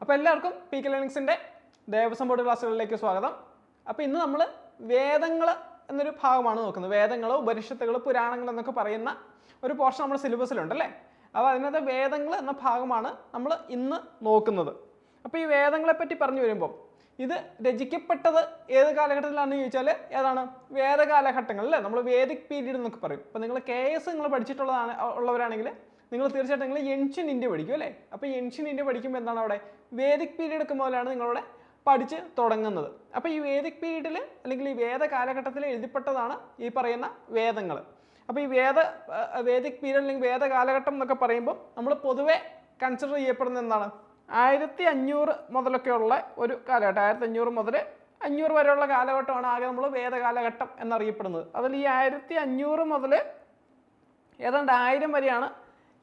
അപ്പോൾ എല്ലാവർക്കും P K ലേണിങ്സിൻ്റെ Devaswom board ക്ലാസ്സുകളിലേക്ക് സ്വാഗതം. അപ്പോൾ ഇന്ന് നമ്മൾ വേദങ്ങൾ എന്നൊരു ഭാഗമാണ് നോക്കുന്നത്. വേദങ്ങൾ, ഉപനിഷത്തുകൾ, പുരാണങ്ങൾ എന്നൊക്കെ പറയുന്ന ഒരു പോർഷൻ നമ്മുടെ സിലബസിലുണ്ടല്ലേ. അപ്പോൾ അതിനകത്ത് വേദങ്ങൾ എന്ന ഭാഗമാണ് നമ്മൾ ഇന്ന് നോക്കുന്നത്. അപ്പോൾ ഈ വേദങ്ങളെ പറ്റി പറഞ്ഞു വരുമ്പോൾ ഇത് രചിക്കപ്പെട്ടത് ഏത് കാലഘട്ടത്തിലാണെന്ന് ചോദിച്ചാൽ ഏതാണ്? വേദകാലഘട്ടങ്ങൾ അല്ലേ, നമ്മൾ വേദിക് പീരീഡ് എന്നൊക്കെ പറയും. അപ്പോൾ നിങ്ങൾ KS നിങ്ങൾ ഉള്ളവരാണെങ്കിൽ നിങ്ങൾ തീർച്ചയായിട്ടും നിങ്ങൾ ഏൻഷ്യൻ്റ് ഇന്ത്യ പഠിക്കും അല്ലേ. അപ്പോൾ ഏൻഷ്യൻ്റ് ഇന്ത്യ പഠിക്കുമ്പോൾ എന്താണ് അവിടെ വേദിക് പീരീഡ് ഒക്കെ മുതലാണ് നിങ്ങളവിടെ പഠിച്ച് തുടങ്ങുന്നത്. അപ്പോൾ ഈ വേദിക് പീരീഡിൽ അല്ലെങ്കിൽ ഈ വേദ കാലഘട്ടത്തിൽ എഴുതപ്പെട്ടതാണ് ഈ പറയുന്ന വേദങ്ങൾ. അപ്പോൾ ഈ വേദിക് പീരീഡ് അല്ലെങ്കിൽ വേദ കാലഘട്ടം എന്നൊക്കെ പറയുമ്പോൾ നമ്മൾ പൊതുവെ കൺസിഡർ ചെയ്യപ്പെടുന്ന എന്താണ്? 1500 മുതലൊക്കെയുള്ള ഒരു കാലഘട്ടം. 1500 മുതൽ 500 വരെയുള്ള കാലഘട്ടമാണ് ആകെ നമ്മൾ വേദകാലഘട്ടം എന്നറിയപ്പെടുന്നത്. അതിൽ ഈ 1500 മുതൽ ഏതാണ്ട് 1000 വരെയാണ്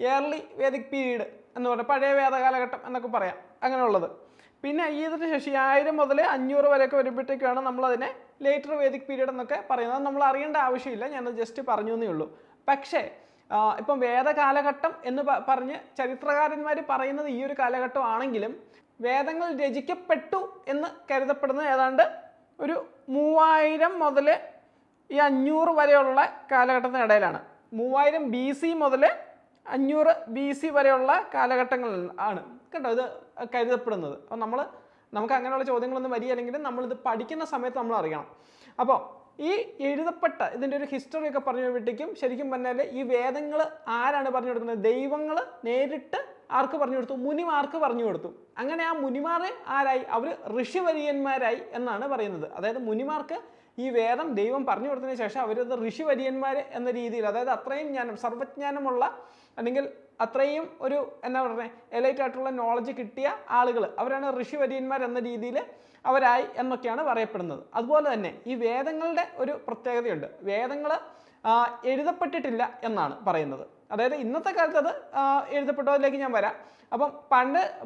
ഇയർലി വേദിക് പീരീഡ് എന്ന് പറയുന്നത്, പഴയ വേദകാലഘട്ടം എന്നൊക്കെ പറയാം, അങ്ങനെയുള്ളത്. പിന്നെ ഇതിന് ശേഷം 1000 മുതൽ 500 വരെയൊക്കെ വരുമ്പോഴത്തേക്കാണ് നമ്മളതിനെ ലേറ്റർ വേദിക് പീരീഡ് എന്നൊക്കെ പറയുന്നത്. നമ്മൾ അറിയേണ്ട ആവശ്യമില്ല, ഞാനത് ജസ്റ്റ് പറഞ്ഞു എന്നേ ഉള്ളൂ. പക്ഷേ ഇപ്പം വേദകാലഘട്ടം എന്ന് പറഞ്ഞ് ചരിത്രകാരന്മാർ പറയുന്നത് ഈ ഒരു കാലഘട്ടമാണെങ്കിലും വേദങ്ങൾ രചിക്കപ്പെട്ടു എന്ന് കരുതപ്പെടുന്നത് ഏതാണ്ട് ഒരു 3000 മുതൽ ഈ 500 വരെയുള്ള കാലഘട്ടത്തിനിടയിലാണ്. 3000 BC മുതൽ 500 BC വരെയുള്ള കാലഘട്ടങ്ങൾ ആണ് കേട്ടോ ഇത് കരുതപ്പെടുന്നത്. അപ്പോൾ നമുക്ക് അങ്ങനെയുള്ള ചോദ്യങ്ങളൊന്നും വരികയാണെങ്കിലും നമ്മളിത് പഠിക്കുന്ന സമയത്ത് നമ്മൾ അറിയണം. അപ്പോൾ ഈ എഴുതപ്പെട്ട ഇതിൻ്റെ ഒരു ഹിസ്റ്ററി ഒക്കെ പറഞ്ഞു വരുമ്പോഴത്തേക്കും ശരിക്കും പറഞ്ഞാൽ ഈ വേദങ്ങൾ ആരാണ് പറഞ്ഞു കൊടുക്കുന്നത്? ദൈവങ്ങൾ നേരിട്ട് ആർക്ക് പറഞ്ഞു കൊടുത്തു? മുനിമാർക്ക് പറഞ്ഞു കൊടുത്തു. അങ്ങനെ ആ മുനിമാർ ആരായി? അവർ ഋഷിവര്യന്മാരായി എന്നാണ് പറയുന്നത്. അതായത് മുനിമാർക്ക് ഈ വേദം ദൈവം പറഞ്ഞു കൊടുത്തതിന് ശേഷം അവരത് ഋഷിവര്യന്മാർ എന്ന രീതിയിൽ, അതായത് അത്രയും ജ്ഞാനം, സർവ്വജ്ഞാനമുള്ള അല്ലെങ്കിൽ അത്രയും ഒരു എന്നാ പറയുക എലൈറ്റ് ആയിട്ടുള്ള നോളജ് കിട്ടിയ ആളുകൾ, അവരാണ് ഋഷിവര്യന്മാർ എന്ന രീതിയിൽ അവരായി എന്നൊക്കെയാണ് പറയപ്പെടുന്നത്. അതുപോലെ തന്നെ ഈ വേദങ്ങളുടെ ഒരു പ്രത്യേകതയുണ്ട്. വേദങ്ങൾ എഴുതപ്പെട്ടിട്ടില്ല എന്നാണ് പറയുന്നത്. അതായത് ഇന്നത്തെ കാലത്ത് അത് എഴുതപ്പെട്ടതിലേക്ക് ഞാൻ വരാം. അപ്പം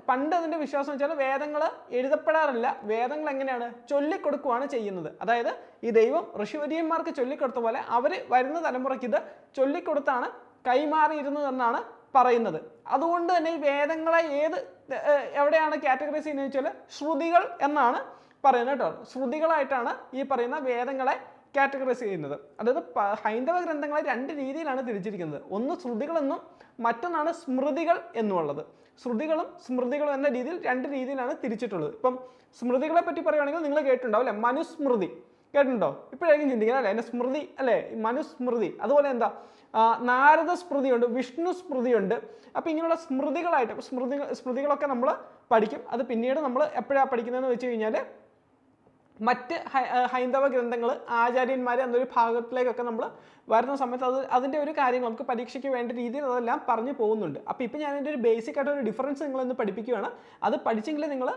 പണ്ട് അതിൻ്റെ വിശ്വാസം വെച്ചാൽ വേദങ്ങൾ എഴുതപ്പെടാറില്ല. വേദങ്ങൾ എങ്ങനെയാണ്? ചൊല്ലിക്കൊടുക്കുകയാണ് ചെയ്യുന്നത്. അതായത് ഈ ദൈവം ഋഷിവര്യന്മാർക്ക് ചൊല്ലിക്കൊടുത്ത പോലെ അവർ വരുന്ന തലമുറയ്ക്ക് ഇത് ചൊല്ലിക്കൊടുത്താണ് കൈമാറിയിരുന്നത് എന്നാണ് പറയുന്നത്. അതുകൊണ്ട് തന്നെ ഈ വേദങ്ങളെ എവിടെയാണ് കാറ്റഗറൈസ് ചെയ്യുന്നത് വെച്ചാൽ ശ്രുതികൾ എന്നാണ് പറയുന്നത് കേട്ടോ. ശ്രുതികളായിട്ടാണ് ഈ പറയുന്ന വേദങ്ങളെ കാറ്റഗറൈസ് ചെയ്യുന്നത്. അതായത് ഹൈന്ദവ ഗ്രന്ഥങ്ങളെ 2 രീതിയിലാണ് തിരിച്ചിരിക്കുന്നത്. ഒന്ന് ശ്രുതികളെന്നും മറ്റൊന്നാണ് സ്മൃതികൾ എന്നുള്ളത്. ശ്രുതികളും സ്മൃതികളും എന്ന രീതിയിൽ 2 രീതിയിലാണ് തിരിച്ചിട്ടുള്ളത്. ഇപ്പം സ്മൃതികളെ പറ്റി പറയുകയാണെങ്കിൽ നിങ്ങൾ കേട്ടിട്ടുണ്ടാവും അല്ലേ, മനുസ്മൃതി കേട്ടിട്ടുണ്ടോ? ഇപ്പോഴായിരിക്കും ചിന്തിക്കുന്നത് അല്ലേ, എൻ്റെ സ്മൃതി അല്ലേ, മനുസ്മൃതി. അതുപോലെ എന്താ നാരദ സ്മൃതിയുണ്ട്, വിഷ്ണു സ്മൃതിയുണ്ട്. അപ്പോൾ ഇങ്ങനെയുള്ള സ്മൃതികളായിട്ട് സ്മൃതികളൊക്കെ നമ്മൾ പഠിക്കും. അത് പിന്നീട് നമ്മൾ എപ്പോഴാണ് പഠിക്കുന്നതെന്ന് വെച്ച് കഴിഞ്ഞാൽ മറ്റ് ഹൈന്ദവ ഗ്രന്ഥങ്ങൾ, ആചാര്യന്മാർ എന്നൊരു ഭാഗത്തിലേക്കൊക്കെ നമ്മൾ വരുന്ന സമയത്ത് അതിൻ്റെ ഒരു കാര്യങ്ങൾ നമുക്ക് പരീക്ഷയ്ക്ക് വേണ്ട രീതിയിൽ അതെല്ലാം പറഞ്ഞു പോകുന്നുണ്ട്. അപ്പോൾ ഇപ്പോൾ ഞാൻ എൻ്റെ ഒരു ബേസിക് ആയിട്ട് ഒരു ഡിഫറൻസ് നിങ്ങളൊന്ന് പഠിപ്പിക്കുകയാണ്. അത് പഠിച്ചെങ്കിൽ നിങ്ങൾ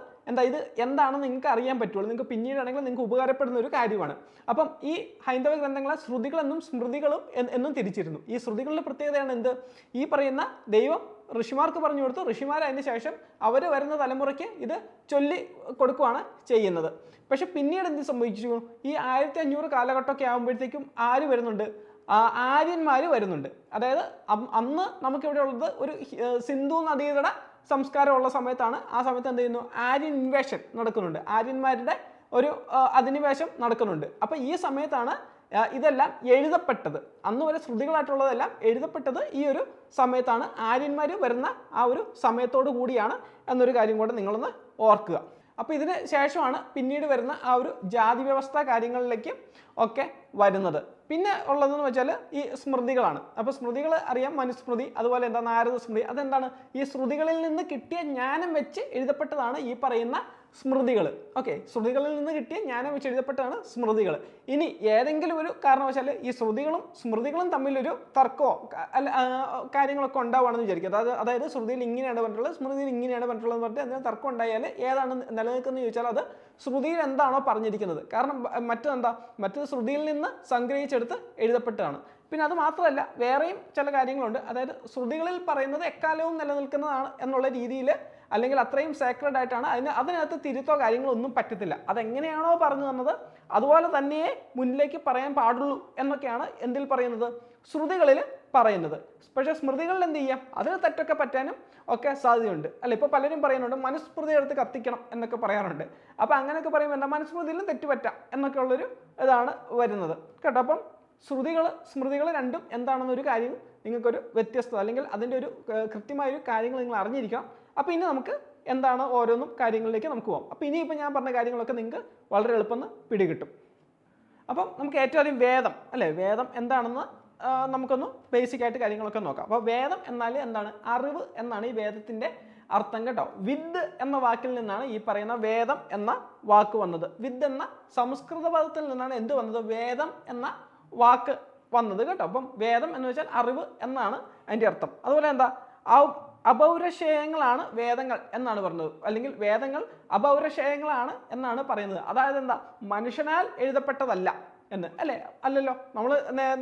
ഇത് എന്താണെന്ന് നിങ്ങൾക്ക് അറിയാൻ പറ്റുള്ളൂ. നിങ്ങൾക്ക് പിന്നീടാണെങ്കിൽ നിങ്ങൾക്ക് ഉപകാരപ്പെടുന്ന ഒരു കാര്യമാണ്. അപ്പം ഈ ഹൈന്ദവ ഗ്രന്ഥങ്ങളെ ശ്രുതികളെന്നും സ്മൃതികളും എന്നും തിരിച്ചിരുന്നു. ഈ ശ്രുതികളുടെ പ്രത്യേകതയാണ് എന്ത്? ഈ പറയുന്ന ദൈവം ഋഷിമാർക്ക് പറഞ്ഞു കൊടുത്തു, ഋഷിമാർ അതിന് ശേഷം അവർ വരുന്ന തലമുറയ്ക്ക് ഇത് ചൊല്ലി കൊടുക്കുകയാണ് ചെയ്യുന്നത്. പക്ഷെ പിന്നീട് എന്ത് സംഭവിച്ചു? ഈ 1500 കാലഘട്ടമൊക്കെ ആകുമ്പോഴത്തേക്കും ആര് വരുന്നുണ്ട്? ആര്യന്മാർ വരുന്നുണ്ട്. അതായത് അന്ന് നമുക്കിവിടെ ഉള്ളത് ഒരു സിന്ധു നദീതട സംസ്കാരമുള്ള സമയത്താണ്. ആ സമയത്ത് എന്ത് ചെയ്യുന്നു? ആര്യൻ ഇൻവേഷൻ നടക്കുന്നുണ്ട്, ആര്യന്മാരുടെ ഒരു അധിനിവേശം നടക്കുന്നുണ്ട്. അപ്പോൾ ഈ സമയത്താണ് ഇതെല്ലാം എഴുതപ്പെട്ടത്. അന്ന് വരെ ശ്രുതികളായിട്ടുള്ളതെല്ലാം എഴുതപ്പെട്ടത് ഈ ഒരു സമയത്താണ്. ആര്യന്മാർ വരുന്ന ആ ഒരു സമയത്തോടു കൂടിയാണ് എന്നൊരു കാര്യം കൂടെ നിങ്ങളൊന്ന് ഓർക്കുക. അപ്പോൾ ഇതിന് ശേഷമാണ് പിന്നീട് വരുന്ന ആ ഒരു ജാതി വ്യവസ്ഥ കാര്യങ്ങളിലേക്ക് ഒക്കെ വരുന്നത്. പിന്നെ ഉള്ളതെന്ന് വെച്ചാൽ ഈ സ്മൃതികളാണ്. അപ്പോൾ സ്മൃതികൾ അറിയാം, മനുസ്മൃതി, അതുപോലെ എന്താ നാരദ സ്മൃതി. അതെന്താണ്? ഈ ശ്രുതികളിൽ നിന്ന് കിട്ടിയ ജ്ഞാനം വെച്ച് എഴുതപ്പെട്ടതാണ് ഈ പറയുന്ന സ്മൃതികൾ. ഓക്കെ, ശ്രുതികളിൽ നിന്ന് കിട്ടിയ ജ്ഞാനം വെച്ച് എഴുതപ്പെട്ടതാണ് സ്മൃതികൾ. ഇനി ഏതെങ്കിലും ഒരു കാരണവശാൽ ഈ ശ്രുതികളും സ്മൃതികളും തമ്മിലൊരു തർക്കമോ കാര്യങ്ങളൊക്കെ ഉണ്ടാവുകയാണെന്ന് വിചാരിക്കുക. അതായത് ശ്രുതിയിൽ ഇങ്ങനെയാണ് പറഞ്ഞിട്ടുള്ളത്, സ്മൃതിയിൽ ഇങ്ങനെയാണ് പറഞ്ഞിട്ടുള്ളത് എന്ന് പറഞ്ഞിട്ട് അതിന് തർക്കം ഉണ്ടായാൽ ഏതാണ് നിലനിൽക്കുന്നത് ചോദിച്ചാൽ അത് ശ്രുതിയിൽ എന്താണോ പറഞ്ഞിരിക്കുന്നത്. കാരണം മറ്റത് ശ്രുതിയിൽ നിന്ന് സംഗ്രഹിച്ചെടുത്ത് എഴുതപ്പെട്ടതാണ്. പിന്നെ അത് മാത്രമല്ല വേറെയും ചില കാര്യങ്ങളുണ്ട്. അതായത് ശ്രുതികളിൽ പറയുന്നത് എക്കാലവും നിലനിൽക്കുന്നതാണ് എന്നുള്ള രീതിയിൽ, അല്ലെങ്കിൽ അത്രയും സേക്രഡ് ആയിട്ടാണ്. അതിനകത്ത് തിരുത്തോ കാര്യങ്ങളോ ഒന്നും പറ്റത്തില്ല. അതെങ്ങനെയാണോ പറഞ്ഞു തന്നത് അതുപോലെ തന്നെ മുന്നിലേക്ക് പറയാൻ പാടുള്ളൂ എന്നൊക്കെയാണ് എന്തിൽ പറയുന്നത്? ശ്രുതികളിൽ പറയുന്നത്. പക്ഷേ സ്മൃതികളിൽ എന്ത് ചെയ്യാം, അതിന് തെറ്റൊക്കെ പറ്റാനും ഒക്കെ സാധ്യതയുണ്ട് അല്ലെ. ഇപ്പോൾ പലരും പറയുന്നുണ്ട് മനുസ്മൃതി എടുത്ത് കത്തിക്കണം എന്നൊക്കെ പറയാറുണ്ട്. അപ്പോൾ അങ്ങനെയൊക്കെ പറയുമ്പോൾ എന്താ, മനുസ്മൃതിയിലും തെറ്റുപറ്റാം എന്നൊക്കെ ഉള്ളൊരു ഇതാണ് വരുന്നത് കേട്ടോ. അപ്പം സ്മൃതികൾ രണ്ടും എന്താണെന്നൊരു കാര്യം നിങ്ങൾക്കൊരു വ്യത്യസ്തത അല്ലെങ്കിൽ അതിൻ്റെ ഒരു കൃത്യമായൊരു കാര്യങ്ങൾ നിങ്ങൾ അറിഞ്ഞിരിക്കണം. അപ്പോൾ ഇനി നമുക്ക് എന്താണ് ഓരോന്നും കാര്യങ്ങളിലേക്ക് നമുക്ക് പോകാം. അപ്പോൾ ഇനിയിപ്പോൾ ഞാൻ പറഞ്ഞ കാര്യങ്ങളൊക്കെ നിങ്ങൾക്ക് വളരെ എളുപ്പം പിടികിട്ടും. അപ്പം നമുക്ക് ഏറ്റവും ആദ്യം വേദം അല്ലേ, വേദം എന്താണെന്ന് നമുക്കൊന്ന് ബേസിക് ആയിട്ട് കാര്യങ്ങളൊക്കെ നോക്കാം. അപ്പോൾ വേദം എന്നാൽ എന്താണ്, അറിവ് എന്നാണ് ഈ വേദത്തിൻ്റെ അർത്ഥം കേട്ടോ. വിദ് എന്ന വാക്കിൽ നിന്നാണ് ഈ പറയുന്ന വേദം എന്ന വാക്ക് വന്നത്. വിദ് എന്ന സംസ്കൃത പദത്തിൽ നിന്നാണ് എന്ത് വന്നത്, വേദം എന്ന വാക്ക് വന്നത് കേട്ടോ. അപ്പം വേദം എന്ന് വെച്ചാൽ അറിവ് എന്നാണ് അതിൻ്റെ അർത്ഥം. അതുപോലെ എന്താ, അപൗരശേയങ്ങളാണ് വേദങ്ങൾ എന്നാണ് പറഞ്ഞത്, അല്ലെങ്കിൽ വേദങ്ങൾ അപൗരശേയങ്ങളാണ് എന്നാണ് പറയുന്നത്. അതായത് എന്താ, മനുഷ്യനാൽ എഴുതപ്പെട്ടതല്ല എന്ന് അല്ലേ, അല്ലല്ലോ. നമ്മൾ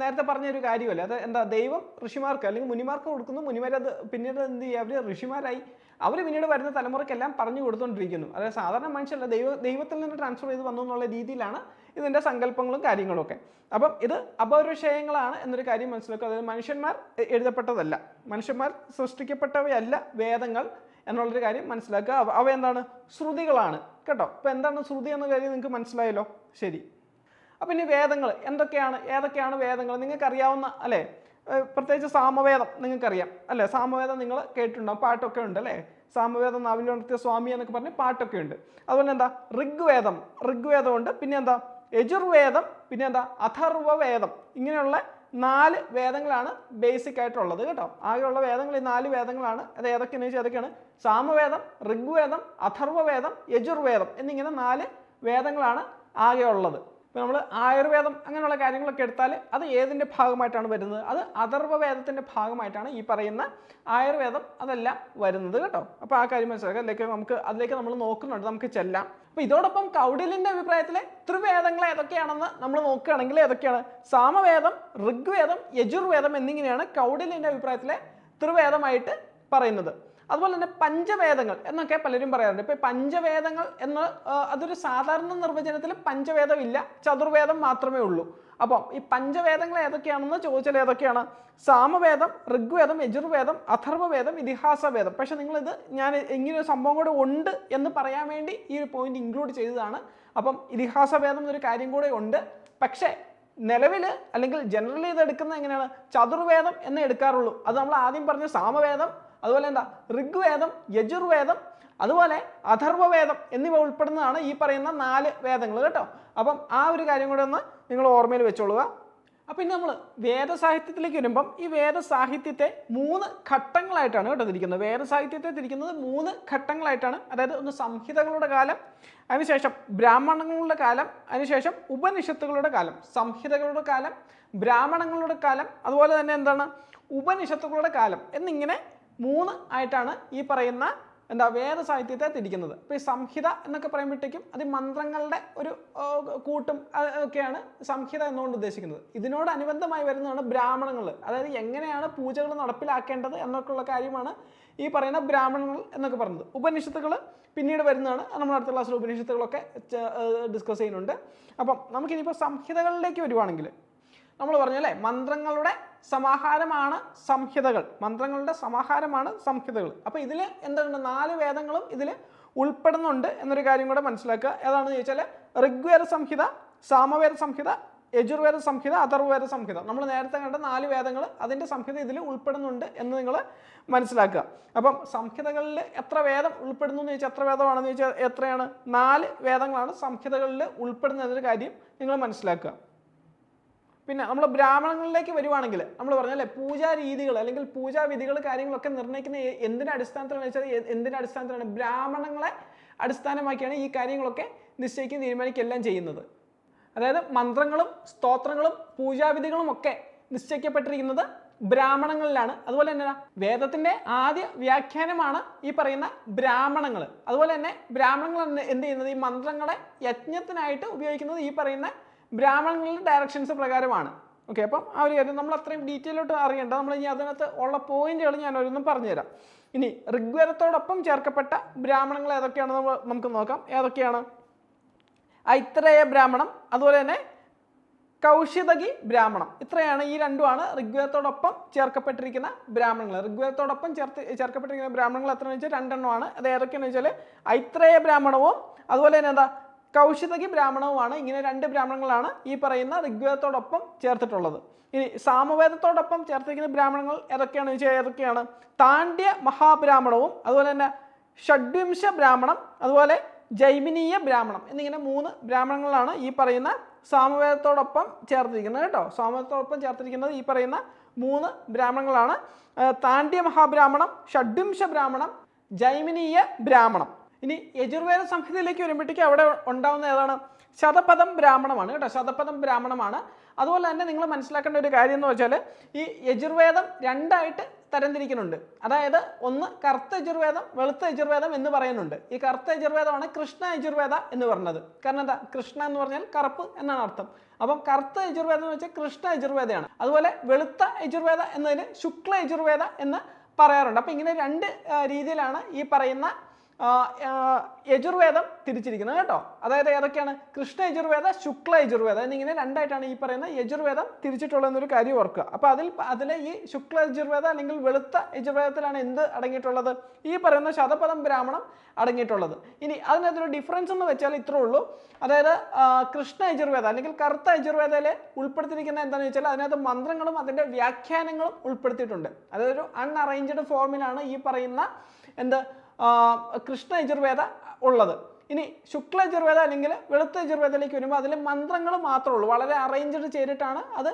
നേരത്തെ പറഞ്ഞൊരു കാര്യമല്ലേ, അത് എന്താ, ദൈവം ഋഷിമാർക്ക് അല്ലെങ്കിൽ മുനിമാർക്ക് കൊടുക്കുന്നു, മുനിമാരത് പിന്നീട് എന്ത് ചെയ്യുക, അവർ ഋഷിമാരായി, അവർ പിന്നീട് വരുന്ന തലമുറയ്ക്കെല്ലാം പറഞ്ഞു കൊടുത്തുകൊണ്ടിരിക്കുന്നു. അതായത് സാധാരണ മനുഷ്യല്ല, ദൈവത്തിൽ നിന്ന് ട്രാൻസ്ഫർ ചെയ്ത് വന്നു എന്നുള്ള രീതിയിലാണ് ഇതിൻ്റെ സങ്കല്പങ്ങളും കാര്യങ്ങളും ഒക്കെ. അപ്പം ഇത് അപൗരുഷേയങ്ങളാണ് എന്നൊരു കാര്യം മനസ്സിലാക്കുക. അതായത് മനുഷ്യന്മാർ എഴുതപ്പെട്ടതല്ല, മനുഷ്യന്മാർ സൃഷ്ടിക്കപ്പെട്ടവയല്ല വേദങ്ങൾ എന്നുള്ളൊരു കാര്യം മനസ്സിലാക്കുക. അവ എന്താണ്, ശ്രുതികളാണ് കേട്ടോ. അപ്പോൾ എന്താണ് ശ്രുതി എന്ന കാര്യം നിങ്ങൾക്ക് മനസ്സിലായല്ലോ, ശരി. അപ്പം ഇനി വേദങ്ങൾ ഏതൊക്കെയാണ് വേദങ്ങൾ നിങ്ങൾക്കറിയാവുന്ന അല്ലേ. പ്രത്യേകിച്ച് സാമവേദം നിങ്ങൾക്കറിയാം അല്ലേ, സാമവേദം നിങ്ങൾ കേട്ടിട്ടുണ്ടാവും, പാട്ടൊക്കെ ഉണ്ട് അല്ലേ. സാമവേദം നാവിലുണർത്തിയ സ്വാമി എന്നൊക്കെ പറഞ്ഞ് പാട്ടൊക്കെ ഉണ്ട്. അതുപോലെ എന്താ, ഋഗ്വേദമുണ്ട്, പിന്നെ എന്താ യജുർവേദം, പിന്നെ എന്താ അഥർവവേദം. ഇങ്ങനെയുള്ള 4 വേദങ്ങളാണ് ബേസിക് ആയിട്ടുള്ളത് കേട്ടോ. ആകെയുള്ള വേദങ്ങൾ ഈ 4 വേദങ്ങളാണ്. അത് ഏതൊക്കെയാണെന്ന് വെച്ചാൽ ഏതൊക്കെയാണ്, സാമവേദം, ഋഗ്വേദം, അഥർവവേദം, യജുർവേദം എന്നിങ്ങനെ 4 വേദങ്ങളാണ് ആകെ ഉള്ളത്. ഇപ്പോൾ നമ്മൾ ആയുർവേദം അങ്ങനെയുള്ള കാര്യങ്ങളൊക്കെ എടുത്താൽ അത് ഏതിൻ്റെ ഭാഗമായിട്ടാണ് വരുന്നത്, അത് അഥർവവേദത്തിൻ്റെ ഭാഗമായിട്ടാണ് ഈ പറയുന്ന ആയുർവേദം അതെല്ലാം വരുന്നത് കേട്ടോ. അപ്പോൾ ആ കാര്യം മനസ്സിലാക്കാം. അതിലേക്ക് നമ്മൾ നോക്കുന്നുണ്ട്, നമുക്ക് ചെല്ലാം. അപ്പോൾ ഇതോടൊപ്പം കൗടില്യൻ്റെ അഭിപ്രായത്തിൽ ത്രിവേദങ്ങൾ ഏതൊക്കെയാണെന്ന് നമ്മൾ നോക്കുകയാണെങ്കിൽ ഏതൊക്കെയാണ്, സാമവേദം, ഋഗ്വേദം, യജുർവേദം എന്നിങ്ങനെയാണ് കൗടില്യൻ്റെ അഭിപ്രായത്തിലെ ത്രിവേദമായിട്ട് പറയുന്നത്. അതുപോലെ തന്നെ പഞ്ചവേദങ്ങൾ എന്നൊക്കെ പലരും പറയാറുണ്ട്. ഇപ്പോൾ പഞ്ചവേദങ്ങൾ എന്ന് അതൊരു സാധാരണ നിർവചനത്തിൽ പഞ്ചവേദമില്ല, ചതുർവേദം മാത്രമേ ഉള്ളൂ. അപ്പം ഈ പഞ്ചവേദങ്ങൾ ഏതൊക്കെയാണെന്ന് ചോദിച്ചാൽ ഏതൊക്കെയാണ്, സാമവേദം, ഋഗ്വേദം, യജുർവേദം, അഥർവവേദം, ഇതിഹാസവേദം. പക്ഷെ നിങ്ങളിത് ഞാൻ ഇങ്ങനൊരു സംഭവം കൂടെ ഉണ്ട് എന്ന് പറയാൻ വേണ്ടി ഈ ഒരു പോയിന്റ് ഇൻക്ലൂഡ് ചെയ്തതാണ്. അപ്പം ഇതിഹാസവേദം എന്നൊരു കാര്യം കൂടെ ഉണ്ട്. പക്ഷേ നിലവിൽ അല്ലെങ്കിൽ ജനറലി ഇത് എടുക്കുന്നത് എങ്ങനെയാണ്, ചതുർവേദം എന്നേ എടുക്കാറുള്ളൂ. അത് നമ്മൾ ആദ്യം പറഞ്ഞ സാമവേദം, അതുപോലെ എന്താ ഋഗ്വേദം, യജുർവേദം, അതുപോലെ അഥർവവേദം എന്നിവ ഉൾപ്പെടുന്നതാണ് ഈ പറയുന്ന 4 വേദങ്ങൾ കേട്ടോ. അപ്പം ആ ഒരു കാര്യം കൂടെ ഒന്ന് നിങ്ങൾ ഓർമ്മയിൽ വെച്ചോളുക. അപ്പം ഇനി നമ്മൾ വേദസാഹിത്യത്തിലേക്ക് വരുമ്പം ഈ വേദസാഹിത്യത്തെ 3 ഘട്ടങ്ങളായിട്ടാണ് കേട്ടോ തിരിക്കുന്നത്. വേദസാഹിത്യത്തെ തിരിക്കുന്നത് 3 ഘട്ടങ്ങളായിട്ടാണ്. അതായത് ഒന്ന് സംഹിതകളുടെ കാലം, അതിനുശേഷം ബ്രാഹ്മണങ്ങളുടെ കാലം, അതിനുശേഷം ഉപനിഷത്തുകളുടെ കാലം. സംഹിതകളുടെ കാലം, ബ്രാഹ്മണങ്ങളുടെ കാലം, അതുപോലെ തന്നെ എന്താണ് ഉപനിഷത്തുകളുടെ കാലം എന്നിങ്ങനെ 3 ആയിട്ടാണ് ഈ പറയുന്ന വേദസാഹിത്യത്തെ തിരിക്കുന്നത്. അപ്പോൾ ഈ സംഹിത എന്നൊക്കെ പറയുമ്പോഴത്തേക്കും അത് മന്ത്രങ്ങളുടെ ഒരു കൂട്ടും ഒക്കെയാണ് സംഹിത എന്നുകൊണ്ട് ഉദ്ദേശിക്കുന്നത്. ഇതിനോടനുബന്ധമായി വരുന്നതാണ് ബ്രാഹ്മണങ്ങൾ. അതായത് എങ്ങനെയാണ് പൂജകൾ നടപ്പിലാക്കേണ്ടത് എന്നൊക്കെയുള്ള കാര്യമാണ് ഈ പറയുന്ന ബ്രാഹ്മണങ്ങൾ എന്നൊക്കെ പറയുന്നത്. ഉപനിഷത്തുകൾ പിന്നീട് വരുന്നതാണ്, നമ്മൾ അടുത്ത ക്ലാസ്സിൽ ഉപനിഷത്തുകളൊക്കെ ഡിസ്കസ് ചെയ്യുന്നുണ്ട്. അപ്പം നമുക്കിനിയിപ്പോൾ സംഹിതകളിലേക്ക് വരുവാണെങ്കിൽ നമ്മൾ പറഞ്ഞല്ലേ, മന്ത്രങ്ങളുടെ സമാഹാരമാണ് സംഹിതകൾ. അപ്പോൾ ഇതിൽ എന്താണ്, 4 വേദങ്ങളും ഇതിൽ ഉൾപ്പെടുന്നുണ്ട് എന്നൊരു കാര്യം കൂടെ മനസ്സിലാക്കുക. ഏതാണെന്ന് ചോദിച്ചാൽ ഋഗ്വേദ സംഹിത, സാമവേദ സംഹിത, യജുർവേദ സംഹിത, അഥർവവേദ സംഹിത. നമ്മൾ നേരത്തെ കണ്ട 4 വേദങ്ങൾ, അതിൻ്റെ സംഹിത ഇതിൽ ഉൾപ്പെടുന്നുണ്ട് എന്ന് നിങ്ങൾ മനസ്സിലാക്കുക. അപ്പം സംഹിതകളിൽ എത്ര വേദം ഉൾപ്പെടുന്നു എന്ന് ചോദിച്ചാൽ, എത്ര വേദമാണെന്ന് ചോദിച്ചാൽ എത്രയാണ്, 4 വേദങ്ങളാണ് സംഹിതകളിൽ ഉൾപ്പെടുന്നതൊരു കാര്യം നിങ്ങൾ മനസ്സിലാക്കുക. പിന്നെ നമ്മൾ ബ്രാഹ്മണങ്ങളിലേക്ക് വരുവാണെങ്കിൽ നമ്മൾ പറഞ്ഞല്ലേ, പൂജാ രീതികൾ അല്ലെങ്കിൽ പൂജാവിധികൾ കാര്യങ്ങളൊക്കെ നിർണ്ണയിക്കുന്ന എന്തിൻ്റെ അടിസ്ഥാനത്തിലാണ് വെച്ചാൽ എന്തിൻ്റെ അടിസ്ഥാനത്തിലാണ്, ബ്രാഹ്മണങ്ങളെ അടിസ്ഥാനമാക്കിയാണ് ഈ കാര്യങ്ങളൊക്കെ നിശ്ചയിക്കുകയും തീരുമാനിക്കുകയെല്ലാം ചെയ്യുന്നത്. അതായത് മന്ത്രങ്ങളും സ്തോത്രങ്ങളും പൂജാവിധികളും ഒക്കെ നിശ്ചയിക്കപ്പെട്ടിരിക്കുന്നത് ബ്രാഹ്മണങ്ങളിലാണ്. അതുപോലെ തന്നെ വേദത്തിൻ്റെ ആദ്യ വ്യാഖ്യാനമാണ് ഈ പറയുന്ന ബ്രാഹ്മണങ്ങൾ. അതുപോലെ തന്നെ ബ്രാഹ്മണങ്ങൾ എന്ത് ചെയ്യുന്നത്, ഈ മന്ത്രങ്ങളെ യജ്ഞത്തിനായിട്ട് ഉപയോഗിക്കുന്നത് ഈ പറയുന്ന ബ്രാഹ്മണങ്ങളുടെ ഡയറക്ഷൻസ് പ്രകാരമാണ്. ഓക്കെ, അപ്പം ആ ഒരു കാര്യം നമ്മൾ അത്രയും ഡീറ്റെയിലോട്ട് അറിയേണ്ട. നമ്മൾ ഇനി അതിനകത്ത് ഉള്ള പോയിന്റുകൾ ഞാൻ ഓരോന്നും പറഞ്ഞുതരാം. ഇനി ഋഗ്വേദത്തോടൊപ്പം ചേർക്കപ്പെട്ട ബ്രാഹ്മണങ്ങൾ ഏതൊക്കെയാണെന്ന് നമുക്ക് നോക്കാം. ഏതൊക്കെയാണ്, ഐത്രേയ ബ്രാഹ്മണം, അതുപോലെ തന്നെ കൗശിതകി ബ്രാഹ്മണം. ഇത്രയാണ്, ഈ രണ്ടുമാണ് ഋഗ്വേദത്തോടൊപ്പം ചേർക്കപ്പെട്ടിരിക്കുന്ന ബ്രാഹ്മണങ്ങൾ. ഋഗ്വേദത്തോടൊപ്പം ചേർക്കപ്പെട്ടിരിക്കുന്ന ബ്രാഹ്മണങ്ങൾ എത്രയെന്ന് വെച്ചാൽ 2 എണ്ണമാണ്. അത് ഏതൊക്കെയാണെന്ന് വെച്ചാൽ ഐത്രേയ ബ്രാഹ്മണവും അതുപോലെ തന്നെ എന്താ കൗശിതകി ബ്രാഹ്മണവുമാണ്. ഇങ്ങനെ 2 ബ്രാഹ്മണങ്ങളാണ് ഈ പറയുന്ന ഋഗ്വേദത്തോടൊപ്പം ചേർത്തിട്ടുള്ളത്. ഇനി സാമവേദത്തോടൊപ്പം ചേർത്തിരിക്കുന്ന ബ്രാഹ്മണങ്ങൾ ഏതൊക്കെയാണെന്ന് വെച്ചാൽ ഏതൊക്കെയാണ്? താണ്ഡ്യ മഹാബ്രാഹ്മണവും അതുപോലെ തന്നെ ഷഡ്വിംശ ബ്രാഹ്മണം അതുപോലെ ജൈമിനീയ ബ്രാഹ്മണം എന്നിങ്ങനെ 3 ബ്രാഹ്മണങ്ങളാണ് ഈ പറയുന്ന സാമവേദത്തോടൊപ്പം ചേർത്തിരിക്കുന്നത് കേട്ടോ. സാമവേദത്തോടൊപ്പം ചേർത്തിരിക്കുന്നത് ഈ പറയുന്ന 3 ബ്രാഹ്മണങ്ങളാണ്. താണ്ഡ്യ മഹാബ്രാഹ്മണം, ഷഡ്വിംശ ബ്രാഹ്മണം, ജൈമിനീയ ബ്രാഹ്മണം. ഇനി യജുർവേദ സംഹിതയിലേക്ക് വരുമ്പോഴത്തേക്ക് അവിടെ ഉണ്ടാവുന്ന ഏതാണ്? ശതപഥം ബ്രാഹ്മണമാണ് കേട്ടോ. ശതപഥം ബ്രാഹ്മണമാണ്. അതുപോലെ തന്നെ നിങ്ങൾ മനസ്സിലാക്കേണ്ട ഒരു കാര്യം എന്ന് വെച്ചാൽ ഈ യജുർവേദം 2ആയിട്ട് തരംതിരിക്കുന്നുണ്ട്. അതായത് ഒന്ന് കറുത്ത യജുർവേദം, വെളുത്ത യജുർവേദം എന്ന് പറയുന്നുണ്ട്. ഈ കറുത്ത യജുർവേദമാണ് കൃഷ്ണ യജുർവേദ എന്ന് പറഞ്ഞത്. കാരണം എന്താ? കൃഷ്ണ എന്ന് പറഞ്ഞാൽ കറുപ്പ് എന്നാണ് അർത്ഥം. അപ്പം കറുത്ത യജുർവേദം എന്ന് വെച്ചാൽ കൃഷ്ണ യജുർവേദയാണ്. അതുപോലെ വെളുത്ത യജുർവേദ എന്നതിന് ശുക്ല യജുർവേദ എന്ന് പറയാറുണ്ട്. അപ്പം ഇങ്ങനെ 2 രീതിയിലാണ് ഈ പറയുന്ന യജുർവേദം തിരിച്ചിരിക്കുന്നത് കേട്ടോ. അതായത് ഏതൊക്കെയാണ്? കൃഷ്ണ യജുർവേദ, ശുക്ല യജുർവേദ എന്നിങ്ങനെ 2ആയിട്ടാണ് ഈ പറയുന്ന യജുർവേദം തിരിച്ചിട്ടുള്ളതെന്നൊരു കാര്യം ഓർക്കുക. അപ്പോൾ അതിൽ ഈ ശുക്ല യജുർവേദ അല്ലെങ്കിൽ വെളുത്ത യജുർവേദത്തിലാണ് എന്ത് അടങ്ങിയിട്ടുള്ളത്? ഈ പറയുന്ന ശതപഥം ബ്രാഹ്മണം അടങ്ങിയിട്ടുള്ളത്. ഇനി അതിനകത്തൊരു ഡിഫറൻസ് എന്ന് വെച്ചാൽ ഇത്രേ ഉള്ളൂ. അതായത് കൃഷ്ണ യജുർവേദ അല്ലെങ്കിൽ കറുത്ത യജുർവേദയിൽ ഉൾപ്പെടുത്തിയിരിക്കുന്ന എന്താണെന്ന് വെച്ചാൽ അതിനകത്ത് മന്ത്രങ്ങളും അതിൻ്റെ വ്യാഖ്യാനങ്ങളും ഉൾപ്പെടുത്തിയിട്ടുണ്ട്. അതായത് ഒരു അൺഅറേഞ്ച്ഡ് ഫോമിലാണ് ഈ പറയുന്ന കൃഷ്ണ യജുർവേദ ഉള്ളത്. ഇനി ശുക്ല യജുർവേദ അല്ലെങ്കിൽ വെളുത്ത യജുർവേദയിലേക്ക് വരുമ്പോൾ അതിൽ മന്ത്രങ്ങൾ മാത്രമേ ഉള്ളൂ. വളരെ അറേഞ്ച്ഡ് ചെയ്തിട്ടാണ് അത്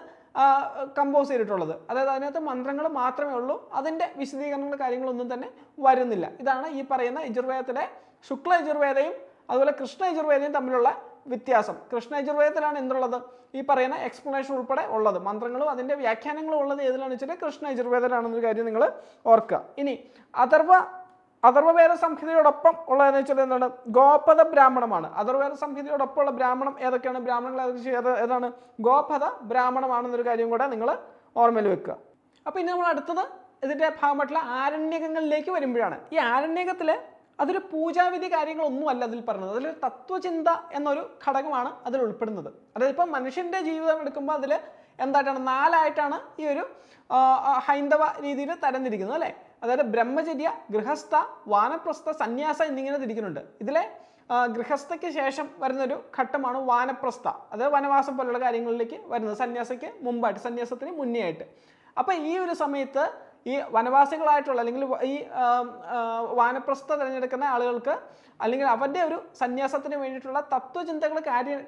കമ്പോസ് ചെയ്തിട്ടുള്ളത്. അതായത് അതിനകത്ത് മന്ത്രങ്ങൾ മാത്രമേ ഉള്ളൂ. അതിൻ്റെ വിശദീകരണങ്ങൾ കാര്യങ്ങളൊന്നും തന്നെ വരുന്നില്ല. ഇതാണ് ഈ പറയുന്ന യജുർവേദത്തിലെ ശുക്ല യജുർവേദയും അതുപോലെ കൃഷ്ണ യജുർവേദയും തമ്മിലുള്ള വ്യത്യാസം. കൃഷ്ണ യജുർവേദത്തിലാണ് എന്തുള്ളത്? ഈ പറയുന്ന എക്സ്പ്ലനേഷൻ ഉൾപ്പെടെ ഉള്ളത്. മന്ത്രങ്ങളും അതിൻ്റെ വ്യാഖ്യാനങ്ങളും ഉള്ളത് ഏതിലാണെന്ന് വെച്ചാൽ കൃഷ്ണ യജുർവേദത്തിലാണെന്നൊരു കാര്യം നിങ്ങൾ ഓർക്കുക. ഇനി അഥർവവേദ സംഹിതയോടൊപ്പം ഉള്ളതെന്ന് വെച്ചാൽ എന്താണ്? ഗോപദ ബ്രാഹ്മണമാണ്. അഥർവവേദ സംഹിതയോടൊപ്പം ഉള്ള ബ്രാഹ്മണം ഏതൊക്കെയാണ്? ബ്രാഹ്മണങ്ങൾ ഏതാണ്? ഗോപദ ബ്രാഹ്മണമാണെന്നൊരു കാര്യം കൂടെ നിങ്ങൾ ഓർമ്മയിൽ വെക്കുക. അപ്പോൾ ഇനി നമ്മൾ അടുത്തത് ഇതിൻ്റെ ഭാഗമായിട്ടുള്ള ആരണ്യകങ്ങളിലേക്ക് വരുമ്പോഴാണ്. ഈ ആരണ്യകത്തിൽ അതൊരു പൂജാവിധി കാര്യങ്ങളൊന്നുമല്ല അതിൽ പറഞ്ഞത്. അതിലൊരു തത്വചിന്ത എന്നൊരു ഘടകമാണ് അതിൽ ഉൾപ്പെടുന്നത്. അതായത് ഇപ്പം മനുഷ്യൻ്റെ ജീവിതം എടുക്കുമ്പോൾ അതിൽ എന്തായിട്ടാണ് 4ആയിട്ടാണ് ഈ ഒരു ഹൈന്ദവ രീതിയിൽ തരംതിരിക്കുന്നത് അല്ലേ? അതായത് ബ്രഹ്മചര്യ, ഗൃഹസ്ഥ, വാനപ്രസ്ഥ, സന്യാസ എന്നിങ്ങനെ തിരിക്കുന്നുണ്ട്. ഇതിലെ ഗൃഹസ്ഥയ്ക്ക് ശേഷം വരുന്നൊരു ഘട്ടമാണ് വാനപ്രസ്ഥ. അതായത് വനവാസം പോലുള്ള കാര്യങ്ങളിലേക്ക് വരുന്നത് സന്യാസയ്ക്ക് മുമ്പായിട്ട്, സന്യാസത്തിന് മുന്നേ ആയിട്ട്. അപ്പോൾ ഈ ഒരു സമയത്ത് ഈ വനവാസികളായിട്ടുള്ള അല്ലെങ്കിൽ ഈ വാനപ്രസ്ഥ തിരഞ്ഞെടുക്കുന്ന ആളുകൾക്ക് അല്ലെങ്കിൽ അവരുടെ ഒരു സന്യാസത്തിന് വേണ്ടിയിട്ടുള്ള തത്വചിന്തകൾ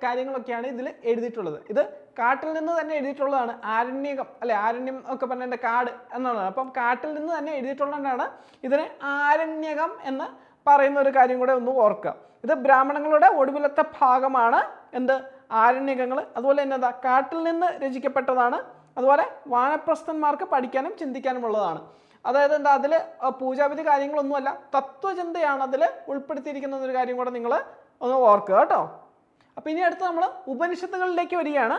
കാര്യങ്ങളൊക്കെയാണ് ഇതിൽ എഴുതിയിട്ടുള്ളത്. ഇത് കാട്ടിൽ നിന്ന് തന്നെ എഴുതിയിട്ടുള്ളതാണ്. ആരണ്യകം അല്ലെ, ആരണ്യം ഒക്കെ പറഞ്ഞതിൻ്റെ കാട് എന്നുള്ളതാണ്. അപ്പം കാട്ടിൽ നിന്ന് തന്നെ എഴുതിയിട്ടുള്ളതുകൊണ്ടാണ് ഇതിനെ ആരണ്യകം എന്ന് പറയുന്ന ഒരു കാര്യം കൂടെ ഒന്ന് ഓർക്കുക. ഇത് ബ്രാഹ്മണങ്ങളുടെ ഒടുവിലത്തെ ഭാഗമാണ് ആരണ്യകങ്ങൾ. അതുപോലെ തന്നെ എന്താ, കാട്ടിൽ നിന്ന് രചിക്കപ്പെട്ടതാണ്. അതുപോലെ വാനപ്രസ്ഥന്മാർക്ക് പഠിക്കാനും ചിന്തിക്കാനും ഉള്ളതാണ്. അതായത് എന്താ, അതിൽ പൂജാവിധി കാര്യങ്ങളൊന്നുമല്ല, തത്വചിന്തയാണ് അതിൽ ഉൾപ്പെടുത്തിയിരിക്കുന്ന ഒരു കാര്യം കൂടെ നിങ്ങൾ ഒന്ന് ഓർക്കുക കേട്ടോ. അപ്പോൾ ഇനി അടുത്ത് നമ്മൾ ഉപനിഷത്തുകളിലേക്ക് വരികയാണ്.